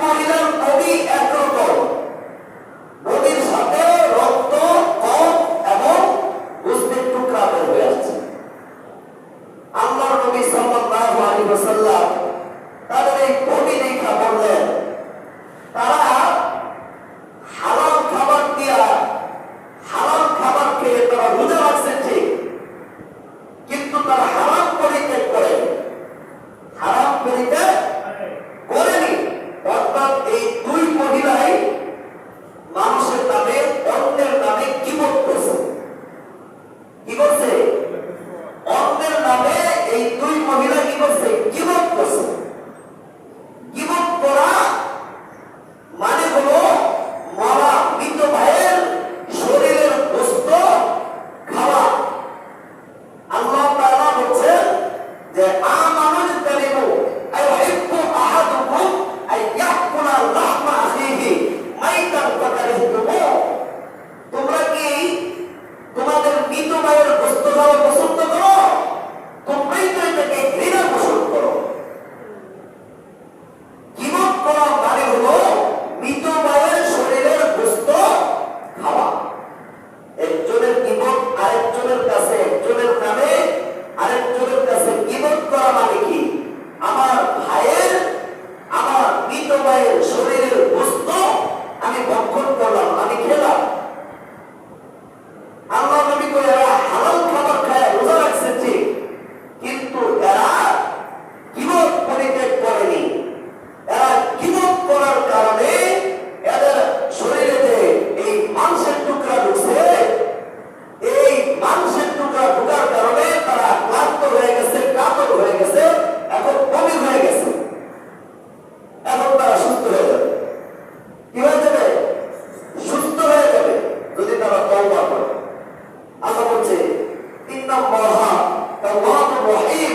মহিলার বডি একরকম, বডির সাথে রক্ত কম এবং গোস্তের টুকরা বের হয়ে আসছে। আল্লাহর নবী সাল্লাল্লাহু আলাইহি ওয়াসাল্লাম তাদের এই বডি দেখা বললেন, তারা হালাল খাবার দিয়া হালাল খাবার খেয়ে তারা রোজা রাখছে ঠিক, কিন্তু তারা হারাম পরিত্যাগ করে হারাম পরিত্যাগ করেনি। অর্থাৎ এই দুই মহিলাই মানুষের নামে অন্যের নামে গীবত করছে। কি করছে? অন্যের নামে এই দুই মহিলা কি করছে? গীবত করছে। গীবত করা মানে হলো মরা মৃত ভাইয়ের শরীরের গোস্ত খাওয়া। আল্লাহ তাআলা বলছেন যে আমানুজ তালিবু আইয়ুহিব্বু আহাদুকুম আইয়াকুলা লাহমা আখিহি মাইতান ফাকারিহতুমু। তোমরা কি তোমাদের মৃত ভাইয়ের গোস্ত খাওয়া পছন্দ করো? তোমরাই তো এটাকে ঘৃণা পোষণ করো। গীবত করা মানে হলো মৃত ভাইয়ের শরীরের গোস্ত খাওয়া। একজনের গীবত আরেকজনের কাছে, একজনের নামে আরেকজনের কাছে গীবত করা মানে কি? আমার ভাইয়ের, আমার মৃত ভাইয়ের শরীরের গোস্ত আমি ভক্ষণ করলাম, আমি খেলাম। আল্লাহ নবী কই এরা হালাল খাবার খায় রোজা রাখছে ঠিক, কিন্তু এরা গীবত পরিত্যাগ করেনি। এরা গীবত করার কারণে এদের শরীরে যে এই মাংসের টুকরা ঢুকছে, এই মাংসের টুকরা ঢোকার কারণে তারা ক্লান্ত হয়ে গেছে, কাতর হয়ে গেছে, এখন বমি হয়ে গেছে। এখন তারা সুস্থ হয়ে যাবে। কি হয়ে যাবে? সুস্থ হয়ে যাবে যদি তারা তওবা করে। আল্লাহ বলছে ইন্নাল্লাহা তাওয়াবুর রহিম,